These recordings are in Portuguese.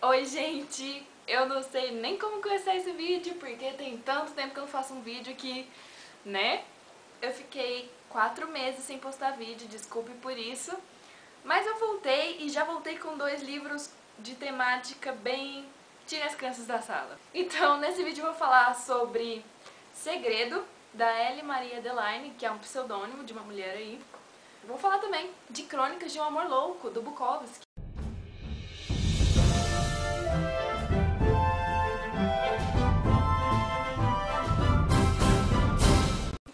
Oi, gente! Eu não sei nem como começar esse vídeo, porque tem tanto tempo que eu não faço um vídeo que, né? Eu fiquei 4 meses sem postar vídeo, desculpe por isso. Mas eu voltei e já voltei com 2 livros de temática bem... Tire as crianças da sala. Então, nesse vídeo eu vou falar sobre Segredo, da Ellie Maria Adelaine, que é um pseudônimo de uma mulher aí. Vou falar também de Crônicas de um Amor Louco, do Bukowski.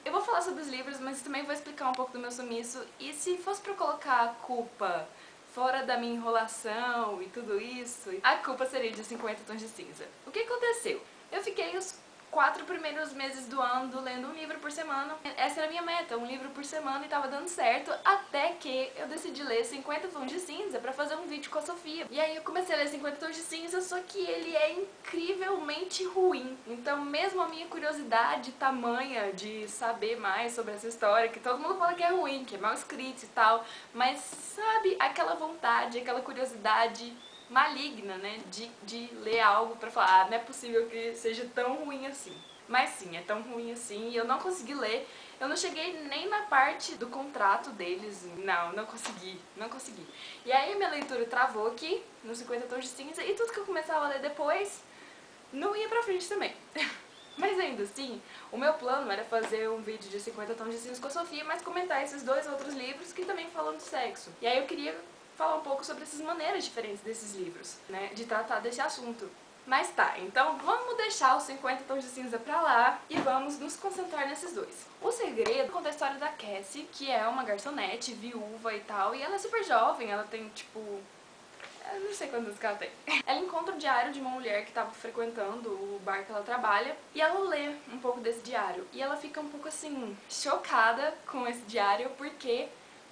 Eu vou falar sobre os livros, mas também vou explicar um pouco do meu sumiço. E se fosse pra colocar a culpa fora da minha enrolação e tudo isso, a culpa seria de 50 Tons de Cinza. O que aconteceu? Eu fiquei os 4 primeiros meses do ano lendo um livro por semana. Essa era a minha meta, um livro por semana, e tava dando certo, até que eu decidi ler 50 Tons de Cinza pra fazer um vídeo com a Sofia. E aí eu comecei a ler 50 Tons de Cinza, só que ele é incrivelmente ruim. Então mesmo a minha curiosidade tamanha de saber mais sobre essa história, que todo mundo fala que é ruim, que é mal escrito e tal, mas sabe, aquela vontade, aquela curiosidade maligna, né, de ler algo pra falar, não é possível que seja tão ruim assim. Mas sim, é tão ruim assim, e eu não consegui ler, eu não cheguei nem na parte do contrato deles, não consegui, não consegui. E aí a minha leitura travou aqui, nos 50 Tons de Cinza, e tudo que eu começava a ler depois não ia pra frente também. Mas ainda assim, o meu plano era fazer um vídeo de 50 Tons de Cinza com a Sofia, mas comentar esses 2 outros livros que também falam de sexo. E aí eu queria falar um pouco sobre essas maneiras diferentes desses livros, né, de tratar desse assunto. Mas tá, então vamos deixar os 50 Tons de Cinza pra lá e vamos nos concentrar nesses 2. O Segredo conta a história da Cassie, que é uma garçonete, viúva e tal, e ela é super jovem, ela tem tipo... eu não sei quantos que ela tem. Ela encontra o diário de uma mulher que estava frequentando o bar que ela trabalha e ela lê um pouco desse diário. E ela fica um pouco assim, chocada com esse diário porque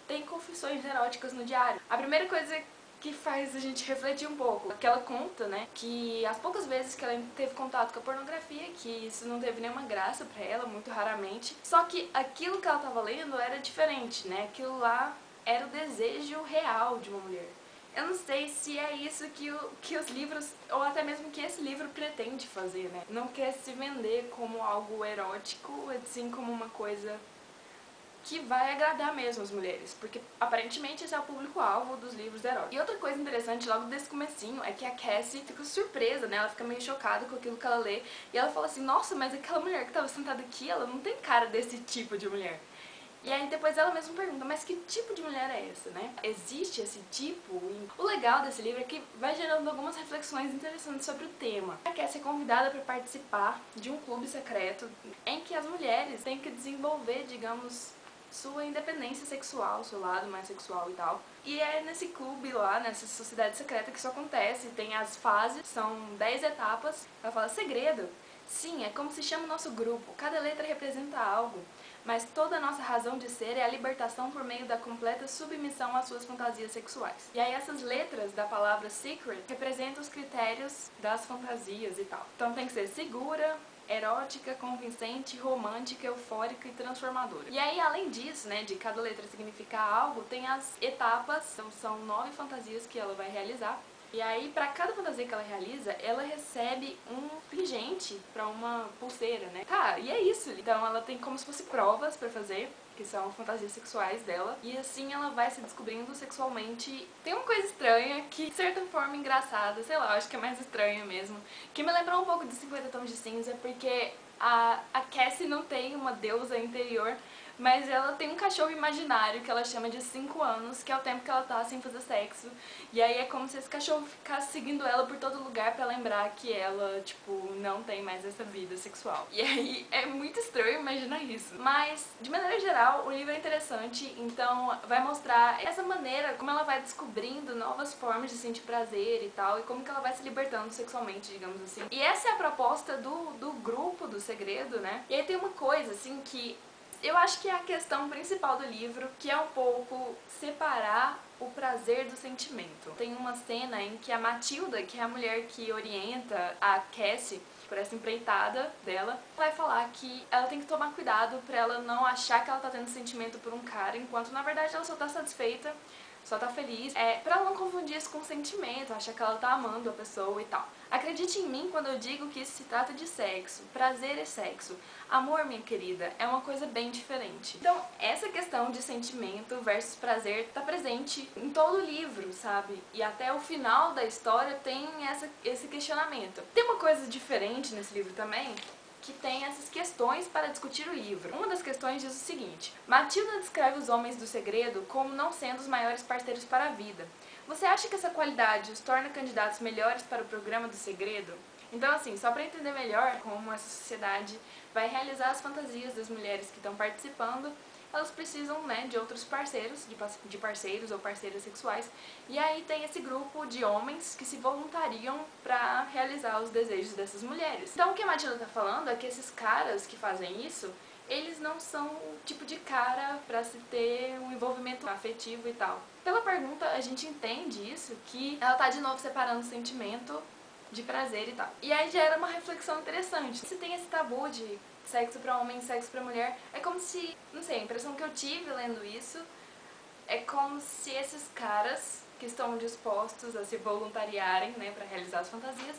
tem confissões eróticas no diário. A primeira coisa que faz a gente refletir um pouco, que ela conta, né, que as poucas vezes que ela teve contato com a pornografia, que isso não teve nenhuma graça pra ela, muito raramente, só que aquilo que ela tava lendo era diferente, né, aquilo lá era o desejo real de uma mulher. Eu não sei se é isso que os livros, ou até mesmo que esse livro pretende fazer, né? Não quer se vender como algo erótico, assim como uma coisa que vai agradar mesmo as mulheres, porque aparentemente esse é o público-alvo dos livros eróticos. E outra coisa interessante logo desse comecinho é que a Cassie fica surpresa, né? Ela fica meio chocada com aquilo que ela lê, e ela fala assim, nossa, mas aquela mulher que estava sentada aqui, ela não tem cara desse tipo de mulher. E aí depois ela mesma pergunta, mas que tipo de mulher é essa, né? Existe esse tipo? E o legal desse livro é que vai gerando algumas reflexões interessantes sobre o tema. Ela quer ser convidada para participar de um clube secreto em que as mulheres têm que desenvolver, digamos, sua independência sexual, seu lado mais sexual e tal. E é nesse clube lá, nessa sociedade secreta que isso acontece, tem as fases, são 10 etapas. Ela fala, segredo? Sim, é como se chama o nosso grupo, cada letra representa algo, mas toda a nossa razão de ser é a libertação por meio da completa submissão às suas fantasias sexuais. E aí essas letras da palavra secret representam os critérios das fantasias e tal. Então tem que ser segura, erótica, convincente, romântica, eufórica e transformadora. E aí, além disso, né, de cada letra significar algo, tem as etapas, então são 9 fantasias que ela vai realizar. E aí, pra cada fantasia que ela realiza, ela recebe um pingente pra uma pulseira, né? Tá, e é isso. Então ela tem como se fosse provas pra fazer, que são fantasias sexuais dela, e assim ela vai se descobrindo sexualmente. Tem uma coisa estranha, que de certa forma engraçada, sei lá, acho que é mais estranha mesmo, que me lembrou um pouco de 50 Tons de Cinza, porque a Cassie não tem uma deusa interior, mas ela tem um cachorro imaginário que ela chama de 5 anos, que é o tempo que ela tá sem fazer sexo. E aí é como se esse cachorro ficasse seguindo ela por todo lugar pra lembrar que ela, tipo, não tem mais essa vida sexual. E aí é muito estranho imaginar isso. Mas, de maneira geral, o livro é interessante, então vai mostrar essa maneira, como ela vai descobrindo novas formas de sentir prazer e tal, e como que ela vai se libertando sexualmente, digamos assim. E essa é a proposta do grupo do Segredo, né? E aí tem uma coisa, assim, que eu acho que é a questão principal do livro, que é um pouco separar o prazer do sentimento. Tem uma cena em que a Matilda, que é a mulher que orienta a Cassie por essa empreitada dela, vai falar que ela tem que tomar cuidado pra ela não achar que ela tá tendo sentimento por um cara, enquanto na verdade ela só tá satisfeita só tá feliz, pra ela não confundir isso com sentimento, achar que ela tá amando a pessoa e tal. Acredite em mim quando eu digo que isso se trata de sexo, prazer é sexo. Amor, minha querida, é uma coisa bem diferente. Então, essa questão de sentimento versus prazer tá presente em todo o livro, sabe? E até o final da história tem esse questionamento. Tem uma coisa diferente nesse livro também, que tem essas questões para discutir o livro. Uma das questões diz o seguinte: Matilda descreve os homens do segredo como não sendo os maiores parceiros para a vida. Você acha que essa qualidade os torna candidatos melhores para o programa do segredo? Então, assim, só para entender melhor como essa sociedade vai realizar as fantasias das mulheres que estão participando, elas precisam, né, de outros parceiros, de parceiros ou parceiras sexuais. E aí tem esse grupo de homens que se voluntariam para realizar os desejos dessas mulheres. Então o que a Matilda tá falando é que esses caras que fazem isso, eles não são o tipo de cara pra se ter um envolvimento afetivo e tal. Pela pergunta, a gente entende isso, que ela tá de novo separando o sentimento de prazer e tal. E aí gera uma reflexão interessante. Se tem esse tabu de sexo pra homem, sexo pra mulher, é como se, não sei, a impressão que eu tive lendo isso é como se esses caras que estão dispostos a se voluntariarem, né, pra realizar as fantasias,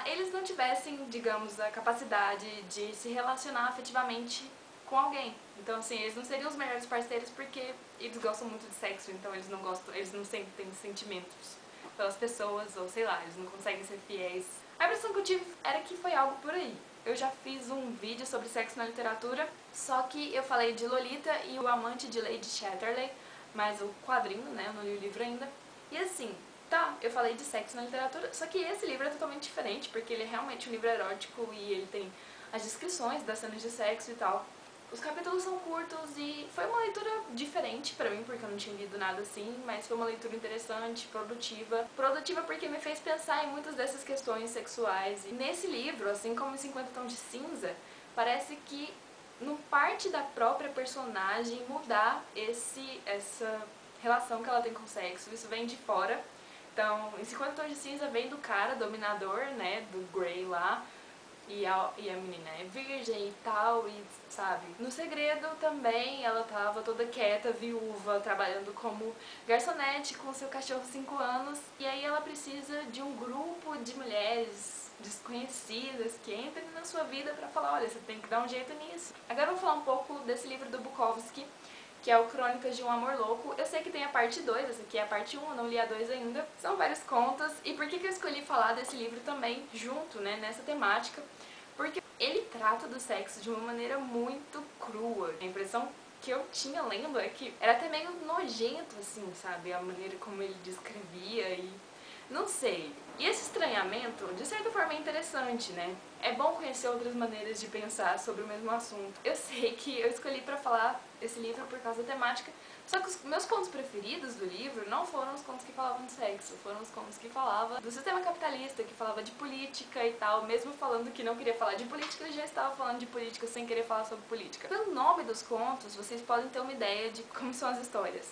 eles não tivessem, digamos, a capacidade de se relacionar afetivamente com alguém. Então, assim, eles não seriam os melhores parceiros porque eles gostam muito de sexo, então eles não sentem sentimentos pelas pessoas, ou sei lá, eles não conseguem ser fiéis. A impressão que eu tive era que foi algo por aí. Eu já fiz um vídeo sobre sexo na literatura, só que eu falei de Lolita e o Amante de Lady Chatterley, mas o quadrinho, né, eu não li o livro ainda. E assim, tá, eu falei de sexo na literatura, só que esse livro é totalmente diferente, porque ele é realmente um livro erótico e ele tem as descrições das cenas de sexo e tal. Os capítulos são curtos e foi uma leitura diferente pra mim, porque eu não tinha lido nada assim, mas foi uma leitura interessante, produtiva. Produtiva porque me fez pensar em muitas dessas questões sexuais. E nesse livro, assim como em 50 Tons de Cinza, parece que não parte da própria personagem mudar essa relação que ela tem com o sexo. Isso vem de fora. Então, em 50 Tons de Cinza vem do cara dominador, né, do Grey lá, e a menina é virgem e tal, e sabe. No segredo também ela tava toda quieta, viúva, trabalhando como garçonete com seu cachorro 5 anos, e aí ela precisa de um grupo de mulheres desconhecidas que entrem na sua vida pra falar, olha, você tem que dar um jeito nisso. Agora eu vou falar um pouco desse livro do Bukowski, que é o Crônicas de um Amor Louco. Eu sei que tem a parte 2, essa aqui é a parte 1, eu não li a 2 ainda. São vários contos. E por que eu escolhi falar desse livro também junto, né, nessa temática? Porque ele trata do sexo de uma maneira muito crua. A impressão que eu tinha lendo é que era até meio nojento, assim, sabe? A maneira como ele descrevia e... não sei. E esse estranhamento, de certa forma, é interessante, né? É bom conhecer outras maneiras de pensar sobre o mesmo assunto. Eu sei que eu escolhi pra falar esse livro por causa da temática, só que os meus contos preferidos do livro não foram os contos que falavam de sexo, foram os contos que falavam do sistema capitalista, que falava de política e tal. Mesmo falando que não queria falar de política, eu já estava falando de política sem querer falar sobre política. Pelo nome dos contos, vocês podem ter uma ideia de como são as histórias.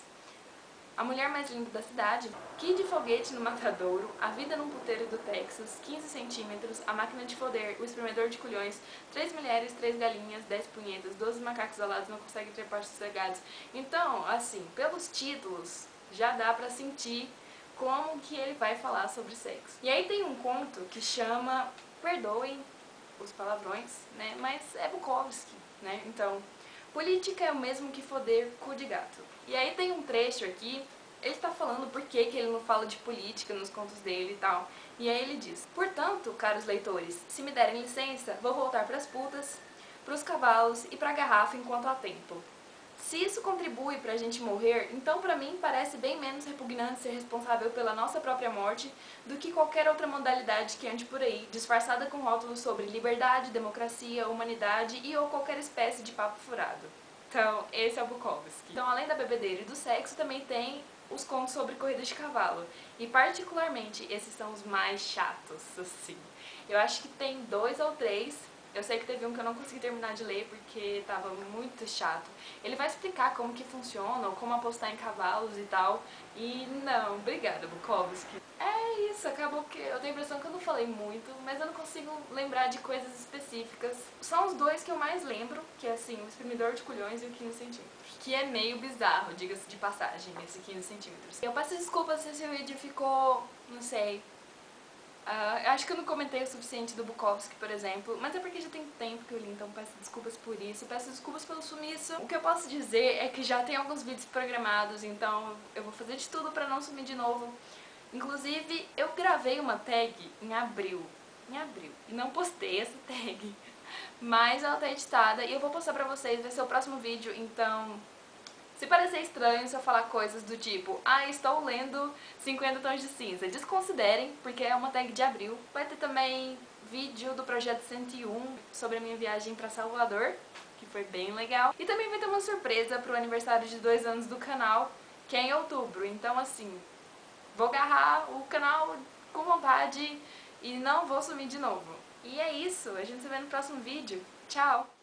A Mulher Mais Linda da Cidade, Kid de Foguete no Matadouro, A Vida num Puteiro do Texas, 15 centímetros, A Máquina de Foder, O Espremedor de Culhões, 3 Mulheres, 3 Galinhas, 10 Punhetas, 12 Macacos Alados Não Conseguem Trepar Sossegados. Então, assim, pelos títulos, já dá pra sentir como que ele vai falar sobre sexo. E aí tem um conto que chama, perdoem os palavrões, né, mas é Bukowski, né, então... Política é o mesmo que foder cu de gato. E aí tem um trecho aqui, ele está falando por que ele não fala de política nos contos dele e tal. E aí ele diz: portanto, caros leitores, se me derem licença, vou voltar para as putas, para os cavalos e para a garrafa enquanto há tempo. Se isso contribui pra gente morrer, então pra mim parece bem menos repugnante ser responsável pela nossa própria morte do que qualquer outra modalidade que ande por aí, disfarçada com rótulos sobre liberdade, democracia, humanidade e ou qualquer espécie de papo furado. Então, esse é o Bukowski. Então, além da bebedeira e do sexo, também tem os contos sobre corrida de cavalo. E particularmente, esses são os mais chatos, assim. Eu acho que tem 2 ou 3 Eu sei que teve um que eu não consegui terminar de ler porque tava muito chato. Ele vai explicar como que funciona, ou como apostar em cavalos e tal. E não, obrigada, Bukowski. É isso, acabou que eu tenho a impressão que eu não falei muito, mas eu não consigo lembrar de coisas específicas. São os dois que eu mais lembro, que é assim, o Espremedor de Culhões e o 15 centímetros. Que é meio bizarro, diga-se de passagem, esse 15 centímetros. Eu peço desculpas se esse vídeo ficou, não sei, eu acho que eu não comentei o suficiente do Bukowski, por exemplo, mas é porque já tem tempo que eu li, então peço desculpas por isso, peço desculpas pelo sumiço. O que eu posso dizer é que já tem alguns vídeos programados, então eu vou fazer de tudo pra não sumir de novo. Inclusive, eu gravei uma tag em abril, e não postei essa tag, mas ela tá editada e eu vou postar pra vocês, vai ser o próximo vídeo, então... Se parecer estranho se eu falar coisas do tipo, estou lendo 50 tons de cinza, desconsiderem, porque é uma tag de abril. Vai ter também vídeo do Projeto 101 sobre a minha viagem pra Salvador, que foi bem legal. E também vai ter uma surpresa pro aniversário de 2 anos do canal, que é em outubro. Então assim, vou agarrar o canal com vontade e não vou sumir de novo. E é isso, a gente se vê no próximo vídeo. Tchau!